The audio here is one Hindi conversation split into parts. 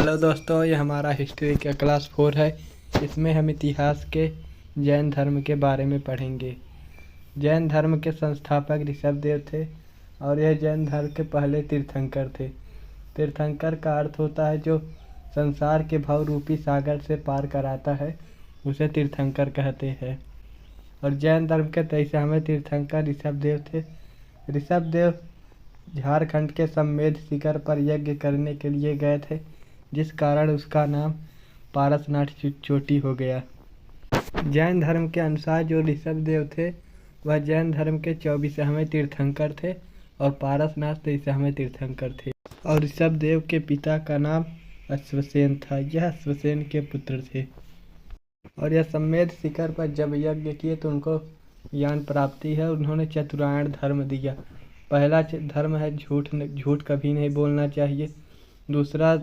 हेलो दोस्तों, ये हमारा हिस्ट्री का क्लास 4 है। इसमें हम इतिहास के जैन धर्म के बारे में पढ़ेंगे। जैन धर्म के संस्थापक ऋषभदेव थे और यह जैन धर्म के पहले तीर्थंकर थे। तीर्थंकर का अर्थ होता है जो संसार के भव रूपी सागर से पार कराता है, उसे तीर्थंकर कहते हैं। और जैन धर्म के 23वें तीर्थंकर ऋषभदेव थे। ऋषभदेव झारखंड के सम्मेद शिखर पर यज्ञ करने के लिए गए थे, जिस कारण उसका नाम पारसनाथ चोटी हो गया। जैन धर्म के अनुसार जो ऋषभदेव थे वह जैन धर्म के 24वें तीर्थंकर थे और पारसनाथ 23वें तीर्थंकर थे। और ऋषभदेव के पिता का नाम अश्वसेन था। यह अश्वसेन के पुत्र थे और यह सम्मेद शिखर पर जब यज्ञ किए तो उनको ज्ञान प्राप्ति है। उन्होंने चतुरायण धर्म दिया। पहला धर्म है झूठ कभी नहीं बोलना चाहिए। दूसरा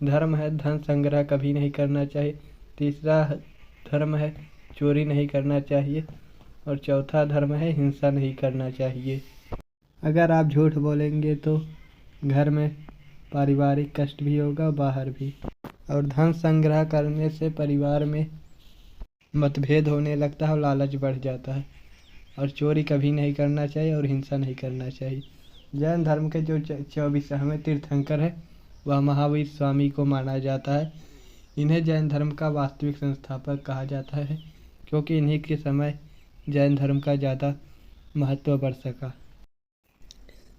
धर्म है धन संग्रह कभी नहीं करना चाहिए। तीसरा धर्म है चोरी नहीं करना चाहिए और चौथा धर्म है हिंसा नहीं करना चाहिए। अगर आप झूठ बोलेंगे तो घर में पारिवारिक कष्ट भी होगा, बाहर भी। और धन संग्रह करने से परिवार में मतभेद होने लगता है और लालच बढ़ जाता है। और चोरी कभी नहीं करना चाहिए और हिंसा नहीं करना चाहिए। जैन धर्म के जो 24वें तीर्थंकर है वह महावीर स्वामी को माना जाता है। इन्हें जैन धर्म का वास्तविक संस्थापक कहा जाता है, क्योंकि इन्हीं के समय जैन धर्म का ज़्यादा महत्व बढ़ सका।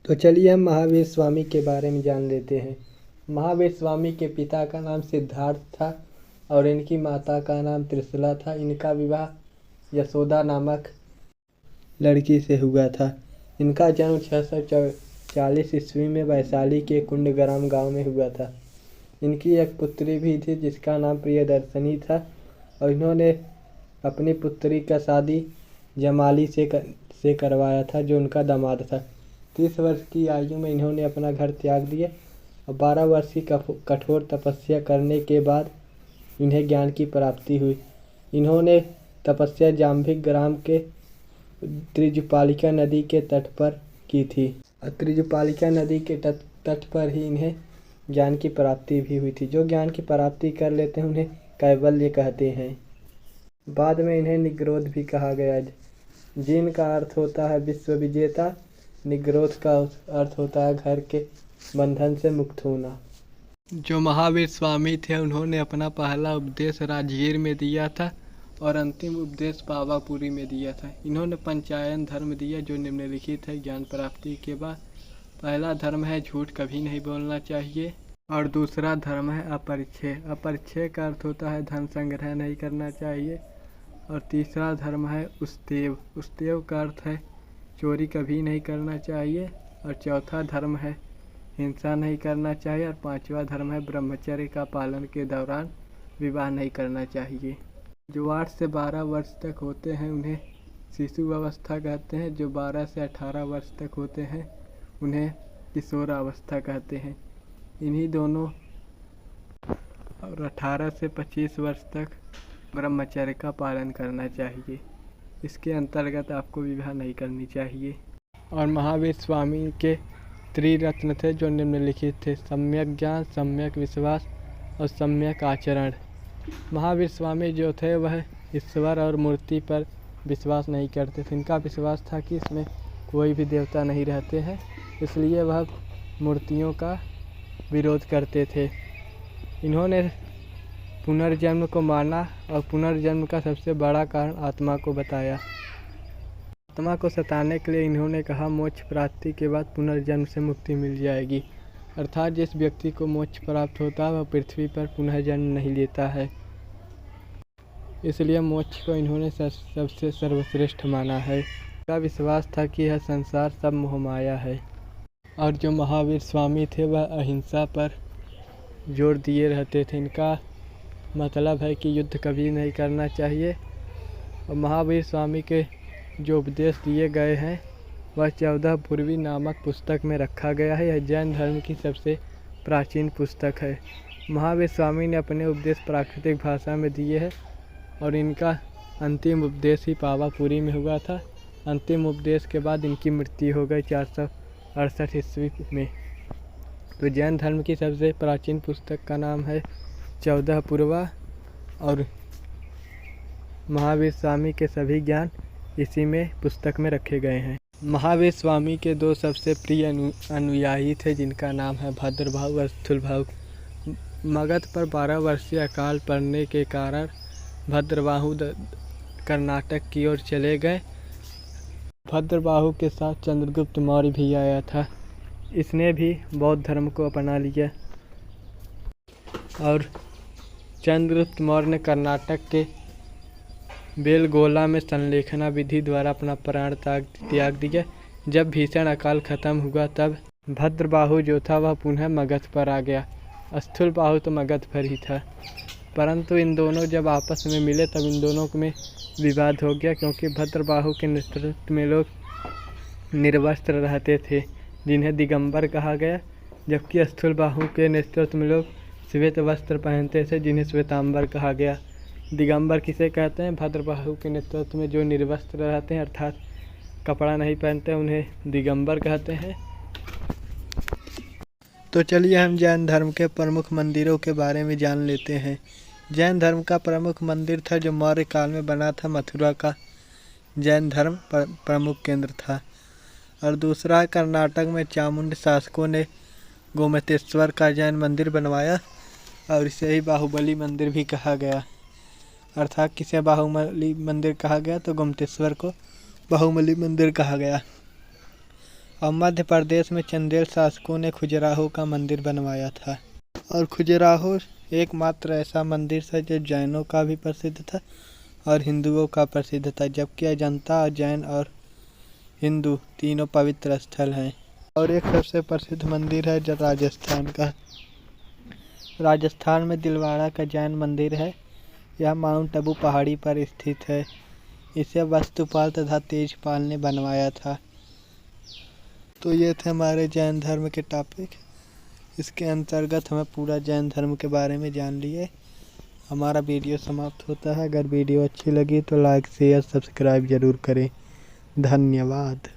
तो चलिए हम महावीर स्वामी के बारे में जान लेते हैं। महावीर स्वामी के पिता का नाम सिद्धार्थ था और इनकी माता का नाम त्रिशला था। इनका विवाह यशोदा नामक लड़की से हुआ था। इनका जन्म 640 ईस्वी में वैशाली के कुंडग्राम गांव में हुआ था। इनकी एक पुत्री भी थी जिसका नाम प्रियदर्शनी था और इन्होंने अपनी पुत्री का शादी जमाली से करवाया था, जो उनका दामाद था। 30 वर्ष की आयु में इन्होंने अपना घर त्याग दिया और 12 वर्ष की कठोर तपस्या करने के बाद इन्हें ज्ञान की प्राप्ति हुई। इन्होंने तपस्या जाम्भिक ग्राम के त्रिजुपालिका नदी के तट पर की थी। त्रिजुपालिका नदी के तट पर ही इन्हें ज्ञान की प्राप्ति भी हुई थी। जो ज्ञान की प्राप्ति कर लेते हैं उन्हें कैवल्य कहते हैं। बाद में इन्हें निग्रोध भी कहा गया, जिनका अर्थ होता है विश्व विजेता। निग्रोध का अर्थ होता है घर के बंधन से मुक्त होना। जो महावीर स्वामी थे उन्होंने अपना पहला उपदेश राजगीर में दिया था और अंतिम उपदेश पावापुरी में दिया था। इन्होंने पंचायन धर्म दिया जो निम्नलिखित है ज्ञान प्राप्ति के बाद। पहला धर्म है झूठ कभी नहीं बोलना चाहिए और दूसरा धर्म है अपरिच्छय। अपरिच्छय का अर्थ होता है धन संग्रह नहीं करना चाहिए। और तीसरा धर्म है उस्तेव। उस्तेव का अर्थ है चोरी कभी नहीं करना चाहिए। और चौथा धर्म है हिंसा नहीं करना चाहिए। और पांचवा धर्म है ब्रह्मचर्य का पालन के दौरान विवाह नहीं करना चाहिए। जो 8 से 12 वर्ष तक होते हैं उन्हें शिशु अवस्था कहते हैं। जो 12 से 18 वर्ष तक होते हैं उन्हें किशोर अवस्था कहते हैं। इन्हीं दोनों और 18 से 25 वर्ष तक ब्रह्मचर्य का पालन करना चाहिए। इसके अंतर्गत आपको विवाह नहीं करनी चाहिए। और महावीर स्वामी के त्रिरत्न थे जो निम्नलिखित थे: सम्यक ज्ञान, सम्यक विश्वास और सम्यक आचरण। महावीर स्वामी जो थे वह ईश्वर और मूर्ति पर विश्वास नहीं करते थे। इनका विश्वास था कि इसमें कोई भी देवता नहीं रहते हैं, इसलिए वह मूर्तियों का विरोध करते थे। इन्होंने पुनर्जन्म को माना और पुनर्जन्म का सबसे बड़ा कारण आत्मा को बताया। आत्मा को सताने के लिए इन्होंने कहा मोक्ष प्राप्ति के बाद पुनर्जन्म से मुक्ति मिल जाएगी। अर्थात जिस व्यक्ति को मोक्ष प्राप्त होता है वह पृथ्वी पर पुनः जन्म नहीं लेता है। इसलिए मोक्ष को इन्होंने सबसे सर्वश्रेष्ठ माना है। इनका विश्वास था कि यह संसार सब मोहमाया है। और जो महावीर स्वामी थे वह अहिंसा पर जोर दिए रहते थे। इनका मतलब है कि युद्ध कभी नहीं करना चाहिए। और महावीर स्वामी के जो उपदेश दिए गए हैं वह 14 पूर्वी नामक पुस्तक में रखा गया है। यह जैन धर्म की सबसे प्राचीन पुस्तक है। महावीर स्वामी ने अपने उपदेश प्राकृतिक भाषा में दिए हैं और इनका अंतिम उपदेश ही पावापुरी में हुआ था। अंतिम उपदेश के बाद इनकी मृत्यु हो गई 468 ईस्वी में। तो जैन धर्म की सबसे प्राचीन पुस्तक का नाम है 14 पूर्वा और महावीर स्वामी के सभी ज्ञान इसी में पुस्तक में रखे गए हैं। महावीर स्वामी के दो सबसे प्रिय अनुयायी थे जिनका नाम है भद्रबाहु और स्थूलबाहु। मगध पर 12 वर्षीय अकाल पड़ने के कारण भद्रबाहु कर्नाटक की ओर चले गए। भद्रबाहु के साथ चंद्रगुप्त मौर्य भी आया था। इसने भी बौद्ध धर्म को अपना लिया और चंद्रगुप्त मौर्य ने कर्नाटक के बेलगोला में संलेखना विधि द्वारा अपना प्राण त्याग दिया। जब भीषण अकाल खत्म हुआ तब भद्रबाहु जो था वह पुनः मगध पर आ गया। स्थूलबाहु तो मगध पर ही था, परंतु इन दोनों जब आपस में मिले तब इन दोनों में विवाद हो गया, क्योंकि भद्रबाहु के नेतृत्व में लोग निर्वस्त्र रहते थे जिन्हें दिगंबर कहा गया, जबकि स्थूलबाहु के नेतृत्व में लोग श्वेत वस्त्र पहनते थे जिन्हें श्वेतांबर कहा गया। दिगंबर किसे कहते हैं? भद्रबाहु के नेतृत्व में जो निर्वस्त्र रहते हैं अर्थात कपड़ा नहीं पहनते उन्हें दिगंबर कहते हैं। तो चलिए हम जैन धर्म के प्रमुख मंदिरों के बारे में जान लेते हैं। जैन धर्म का प्रमुख मंदिर था जो मौर्य काल में बना था, मथुरा का जैन धर्म प्रमुख केंद्र था। और दूसरा कर्नाटक में चामुंड शासकों ने गोमतेश्वर का जैन मंदिर बनवाया और इसे ही बाहुबली मंदिर भी कहा गया। अर्थात किसे बाहुबली मंदिर कहा गया तो गोमतेश्वर को बाहुबली मंदिर कहा गया। और मध्य प्रदेश में चंदेल शासकों ने खजुराहो का मंदिर बनवाया था। और खजुराहो एकमात्र ऐसा मंदिर था जो जैनों का भी प्रसिद्ध था और हिंदुओं का प्रसिद्ध था, जबकि अजंता जैन और हिंदू तीनों पवित्र स्थल हैं। और एक सबसे प्रसिद्ध मंदिर है जो राजस्थान का। राजस्थान में दिलवाड़ा का जैन मंदिर है। यह माउंट आबू पहाड़ी पर स्थित है। इसे वस्तुपाल तथा तेजपाल ने बनवाया था। तो ये थे हमारे जैन धर्म के टॉपिक। इसके अंतर्गत हमें पूरा जैन धर्म के बारे में जान लिए। हमारा वीडियो समाप्त होता है। अगर वीडियो अच्छी लगी तो लाइक शेयर सब्सक्राइब ज़रूर करें। धन्यवाद।